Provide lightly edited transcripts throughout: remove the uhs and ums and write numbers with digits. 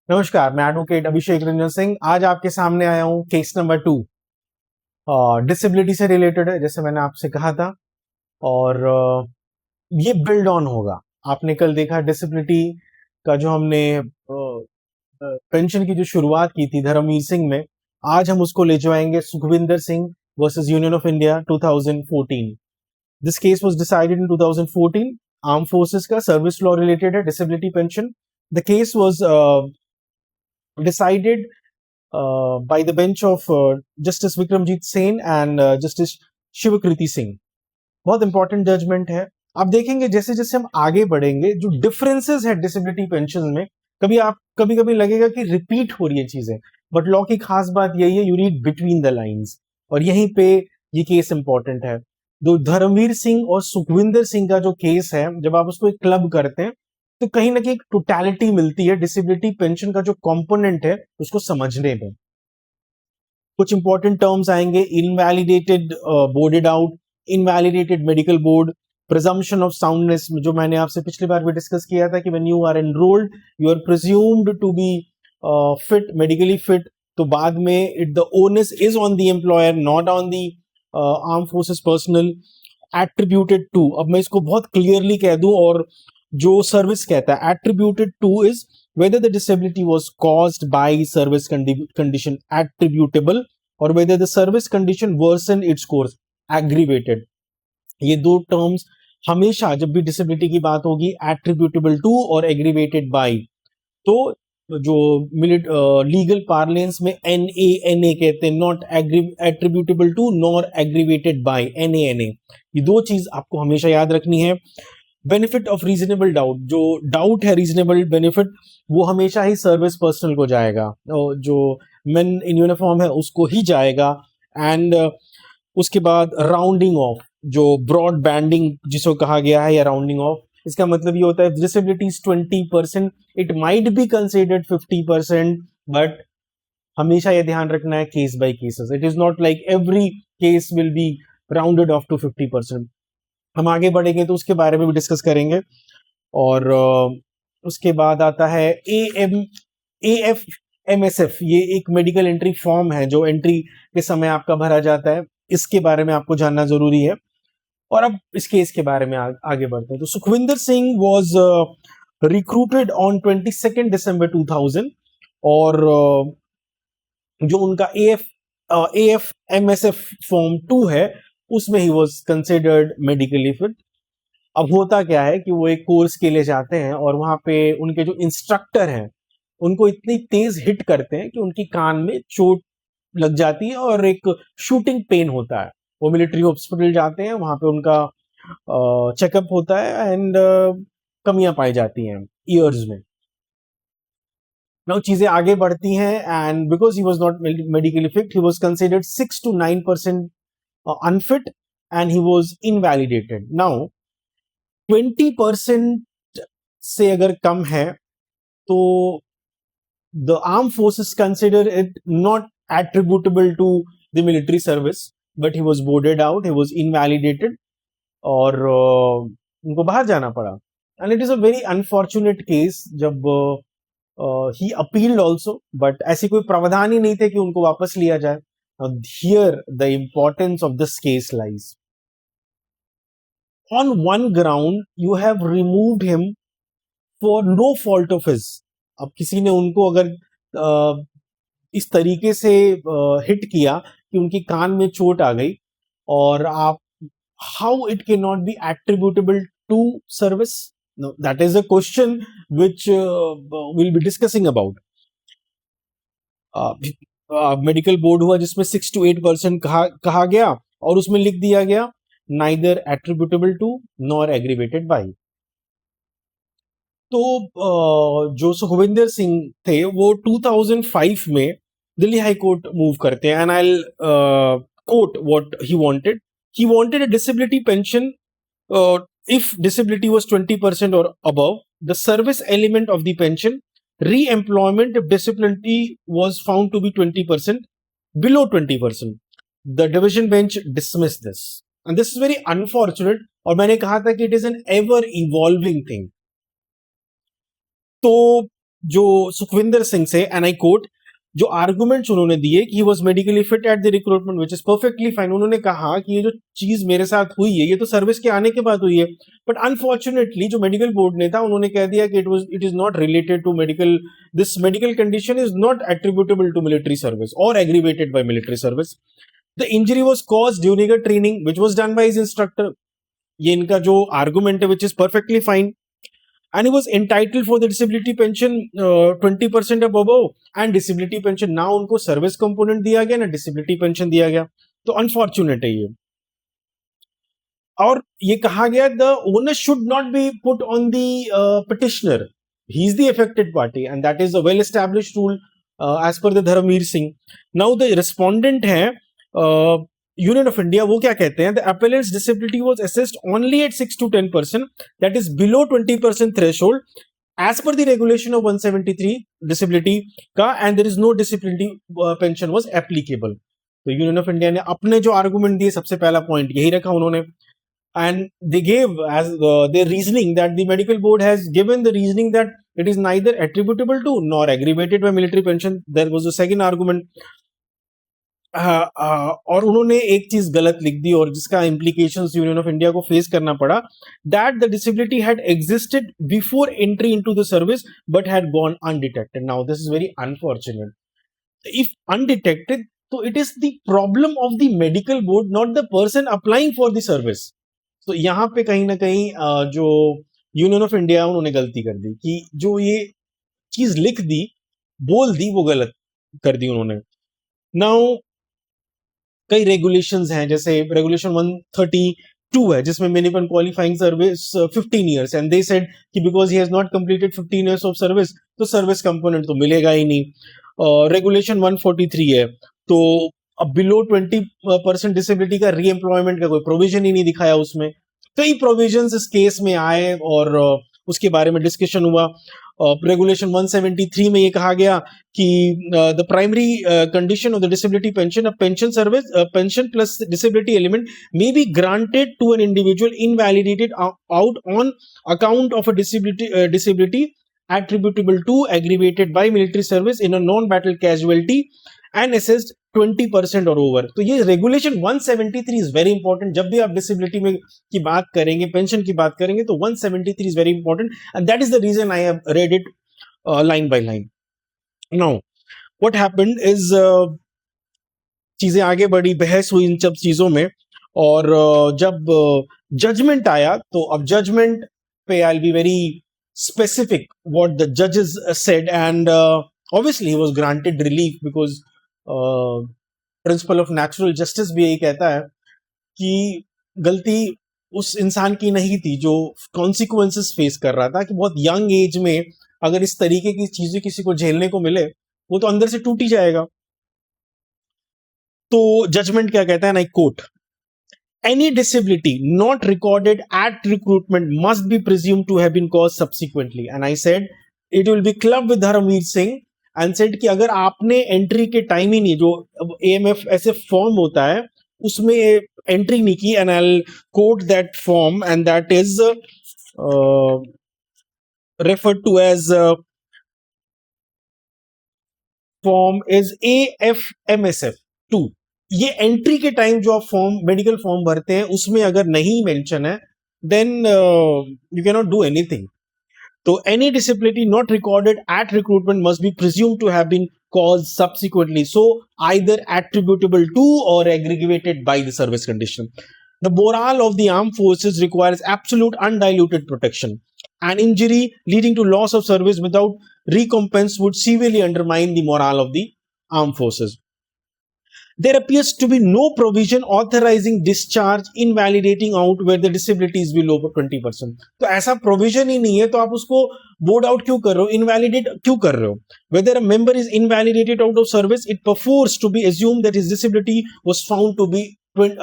नमस्कार, मैं एडवोकेट अभिषेक रंजन सिंह। आज आपके सामने आया हूं केस नंबर 2 डिसेबिलिटी से रिलेटेड है, जैसे मैंने आपसे कहा था। और ये बिल्ड ऑन होगा। आपने कल देखा डिसेबिलिटी का जो हमने पेंशन की जो शुरुआत की थी धर्मवीर सिंह में, आज हम उसको ले जाएंगे Sukhvinder Singh versus union of India 2014। This case was decided in 2014। Arm forces का सर्विस लॉ रिलेटेड है disability pension. The case was decided by the bench of Justice Vikramjit Sen and Justice Shivakriti Singh। बहुत important judgement है। आप देखेंगे जैसे जैसे हम आगे बढ़ेंगे जो डिफरेंसेस है डिसेबिलिटी पेंशन में, कभी कभी लगेगा कि रिपीट हो रही है चीजें, बट लॉ की खास बात यही है, you read between the lines. और यहीं पे ये केस इंपॉर्टेंट है। जो धर्मवीर सिंह और सुखविंदर सिंह का जो केस है, जब आप उसको एक क्लब करते हैं तो कहीं ना कहीं एक टोटलिटी मिलती है डिसेबिलिटी पेंशन का जो कंपोनेंट है उसको समझने में। कुछ इंपॉर्टेंट टर्म्स आएंगे, invalidated boarded out, invalidated medical board, presumption of soundness, जो मैंने आपसे पिछली बार भी डिस्कस किया था कि when you are enrolled you are presumed to be fit, medically fit, तो बाद में it the onus is on the employer not on the arm forces personnel. Attributed to, अब मैं इसको बहुत क्लियरली कह दूं, और जो सर्विस कहता है attributed two is whether the disability was caused by service condition attributable or whether the service condition worsened its course aggravated। ये दो टर्म्स हमेशा जब भी डिसेबिलिटी की बात होगी, एट्रीब्यूटेबल टू और एग्रीवेटेड बाय, तो जो लीगल पार्लेंस में NANA कहते हैं, not attributable to nor aggravated by, NANA। ये दो चीज आपको हमेशा याद रखनी है। बेनिफिट ऑफ रीजनेबल डाउट, जो डाउट है रीजनेबल बेनिफिट, वो हमेशा ही सर्विस पर्सनल को जाएगा, जो मेन इन यूनिफॉर्म है उसको ही जाएगा। एंड उसके बाद राउंडिंग ऑफ, जो ब्रॉड बैंडिंग जिसको कहा गया है, या राउंडिंग ऑफ, इसका मतलब ये होता है disability 20%, it might be considered 50%, but हमेशा ये ध्यान रखना है case by cases. It is not like every case will be rounded off to 50%। हम आगे बढ़ेंगे तो उसके बारे में भी डिस्कस करेंगे। और उसके बाद आता है AFMSF, ये एक मेडिकल एंट्री फॉर्म है जो एंट्री के समय आपका भरा जाता है। इसके बारे में आपको जानना जरूरी है। और अब इस केस के बारे में आगे बढ़ते हैं। तो Sukhvinder Singh was recruited on 22 December 2000, और जो उनका AFMSF फॉर्म 2 है उसमें ही वॉज कंसिडर्ड मेडिकली फिट। अब होता क्या है कि वो एक कोर्स के लिए जाते हैं और वहां पे उनके जो इंस्ट्रक्टर हैं उनको इतनी तेज हिट करते हैं कि उनकी कान में चोट लग जाती है और एक शूटिंग पेन होता है। वो मिलिट्री हॉस्पिटल जाते हैं, वहां पे उनका चेकअप होता है एंड कमियां पाई जाती हैं ईयर्स में। नाउ चीजें आगे बढ़ती हैं, and because he was not medically fit he was considered 6 to 9% unfit and he was invalidated. Now 20% से अगर कम है तो the armed forces consider it not attributable to the military service, but he was boarded out, he was invalidated, और उनको बाहर जाना पड़ा। And it is a very unfortunate case. जब ही अपील्ड ऑल्सो, बट ऐसी कोई प्रावधान ही नहीं थे कि उनको वापस लिया जाए। Here the importance of this case lies on one ground you have removed him for no fault of his। अब किसी ने उनको अगर इस तरीके से हिट किया कि उनकी कान में चोट आ गई, और आप how it can not be attributable to service, that is a question which will be discussing about. Medical board हुआ जिसमें 6 to 8% कहा गया, और उसमें लिख दिया गया neither attributable to nor aggravated by. तो जो सुखविंदर सिंह थे वो 2005 में दिल्ली हाई कोर्ट मूव करते हैं, and I quote what he wanted a disability pension if disability was 20% or above, the service element of the pension, re-employment if disability was found to be 20%, below 20%, the division bench dismissed this, and this is very unfortunate। और मैंने कहा था कि it is an ever evolving thing। तो जो सुखविंदर सिंह से, and I quote, जो arguments उन्होंने दिए कि he was medically fit at the recruitment, which is perfectly fine. उन्होंने कहा कि ये जो चीज मेरे साथ हुई है ये तो सर्विस के आने के बाद हुई है, बट अनफॉर्चुनेटली जो मेडिकल बोर्ड ने था उन्होंने कह दिया कि it is not related to medical, this medical condition is not attributable to military service और aggravated by military service. The injury was caused during a training which was done by his instructor. ये इनका जो argument है, which is perfectly fine. And he was entitled for the disability pension 20% above, and disability pension now उनको service component दिया गया ना disability pension दिया गया, तो अनफॉर्चुनेट है ये। और ये कहा गया the owner should not be put on the petitioner, he is the affected party, and that is a well established rule as per the Dharamvir Singh. Now the respondent है यूनियन ऑफ इंडिया, वो क्या कहते हैं, the appellant's disability was assessed only at 6 to 10%, that is below 20% threshold as per the regulation of 173 disability का, and there is no disability pension was applicable। तो union of India ने अपने जो argument दिए, सबसे पहला पॉइंट यही रखा उन्होंने, and they gave as their reasoning that the medical board has given the reasoning that it is neither attributable to nor aggravated by military pension। There was the second argument। और उन्होंने एक चीज गलत लिख दी और जिसका इम्प्लीकेशंस यूनियन ऑफ इंडिया को फेस करना पड़ा, that the disability had existed before entry into the service but had gone undetected. Now this is very unfortunate. If undetected, तो it is the problem of the medical board, not the person applying for the service. तो यहाँ पे कहीं ना कहीं जो union of India उन्होंने गलती कर दी कि जो ये चीज लिख दी, बोल दी, वो गलत कर दी उन्होंने। नाउ कई रेगुलेशंस हैं, जैसे रेगुलेशन 132 है जिसमें minimum qualifying service 15 years, and they said कि because he has not completed 15 years of service तो सर्विस कंपोनेंट तो मिलेगा ही नहीं। रेगुलेशन 143 है, तो अब बिलो 20% डिसेबिलिटी का री एम्प्लॉयमेंट का कोई प्रोविजन ही नहीं दिखाया उसमें। कई प्रोविजंस इस केस में आए और उसके बारे में डिस्कशन हुआ। रेगुलेशन 173 में ये कहा गया कि the primary condition of the disability pension, a pension service pension plus disability element may be granted to an individual invalidated out on account of a disability attributable to aggravated by military service in a non-battle casualty and assessed 20% or over। तो ये regulation 173 is very important. जब भी आप disability में की बात करेंगे, pension की बात करेंगे, तो 173 is very important, and that is the reason I have read it line by line. Now what happened is, चीजें आगे बढ़ी, बहस हुई इन सब चीजों में, और जब जजमेंट आया, तो अब जजमेंट पे I will be very specific what the judges said, and obviously he was granted relief because principle of natural justice भी यही कहता है कि गलती उस इंसान की नहीं थी जो consequences फेस कर रहा था, कि बहुत यंग एज में अगर इस तरीके की चीजें किसी को झेलने को मिले, वो तो अंदर से टूट ही जाएगा। तो जजमेंट क्या कहता है, ना, coat, any disability not recorded at recruitment must be presumed to have been caused subsequently, and I said it will be clubbed with Dharamveer Singh and said कि अगर आपने एंट्री के टाइम ही नहीं, जो AMF ऐसे फॉर्म होता है उसमें एंट्री नहीं की, and I'll quote that form, and that is referred to as form is AFMSF 2। ये एंट्री के टाइम जो आप फॉर्म, मेडिकल फॉर्म भरते हैं, उसमें अगर नहीं मेंशन है, then you can not do anything. तो any disability not recorded at recruitment must be presumed to have been caused subsequently, so either attributable to or aggravated by the service condition। The morale of the armed forces requires absolute undiluted protection. An injury leading to loss of service without recompense would severely undermine the morale of the armed forces। There appears to be no provision authorizing discharge invalidating out where the disability is below 20%। तो ऐसा provision ही नहीं है, तो आप उसको board out क्यों कर रहे हो, इनवैलिडेट क्यों कर रहे हो? Whether a member is invalidated out of service, it prefers to be assumed that his disability was found to be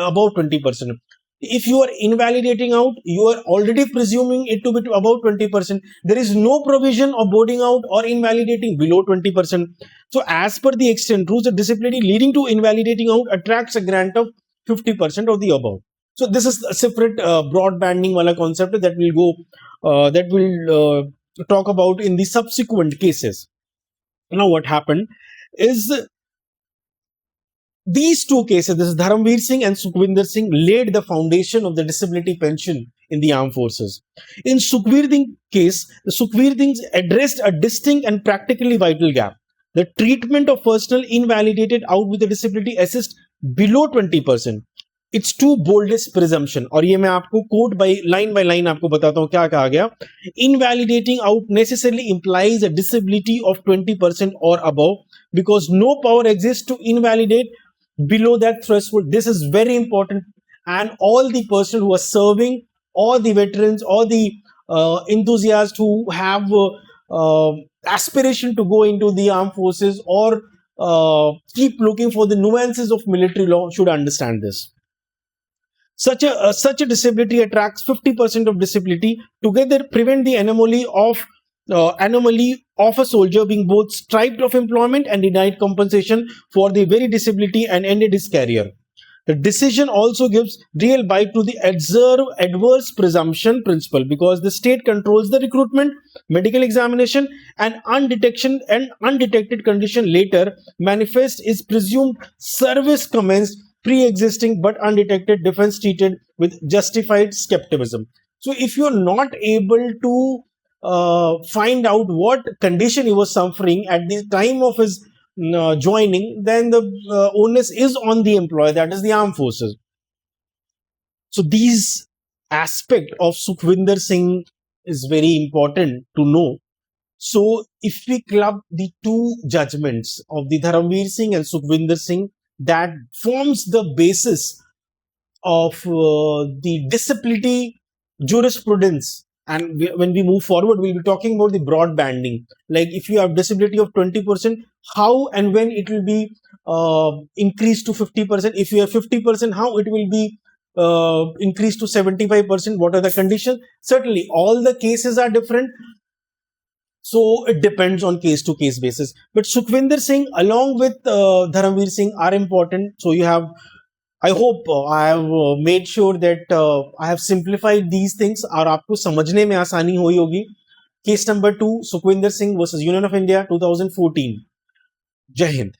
above 20%। If you are invalidating out, you are already presuming it to be about 20%. There is no provision of boarding out or invalidating below 20%. So as per the extent rules, the disability leading to invalidating out attracts a grant of 50% of the above। So this is a separate broad banding wala concept that will go, that will talk about in the subsequent cases. Now, what happened is these two cases, this is Dharamveer Singh and Sukhvinder Singh, laid the foundation of the disability pension in the armed forces. In Sukhveer Singh case, the Sukhveer Singh addressed a distinct and practically vital gap. The treatment of personnel invalidated out with a disability assist below 20%. It's to boldest presumption, और ये मैं आपको coat by line आपको बताता हूं क्या कहा गया. Invalidating out necessarily implies a disability of 20% और above because no power exist to invalidate below that threshold. This is very important, and all the person who are serving, all the veterans, all the enthusiasts who have aspiration to go into the armed forces or keep looking for the nuances of military law should understand this. Such a disability attracts 50% of disability. Together prevent the anomaly of a soldier being both stripped of employment and denied compensation for the very disability and ended his career. The decision also gives real bite to the adverse presumption principle, because the state controls the recruitment, medical examination, and undetected condition later manifest is presumed service commenced pre-existing but undetected defense treated with justified skepticism. So if you're not able to find out what condition he was suffering at the time of his joining, then the onus is on the employer, that is the armed forces. So these aspect of Sukhvinder Singh is very important to know. So if we club the two judgments of the Dharamveer Singh and Sukhvinder Singh, that forms the basis of the disability jurisprudence. And when we move forward, we'll be talking about the broad banding. Like if you have disability of 20%, how and when it will be increased to 50%. If you have 50%, how it will be increased to 75%. What are the conditions? Certainly, all the cases are different. So it depends on case-to-case basis. But Sukhvinder Singh along with Dharamveer Singh are important. So you have, I hope I have made sure that I have simplified these things और आपको समझने में आसानी हुई होगी. Case number 2, Sukhvinder Singh versus Union of India 2014. Jai Hind.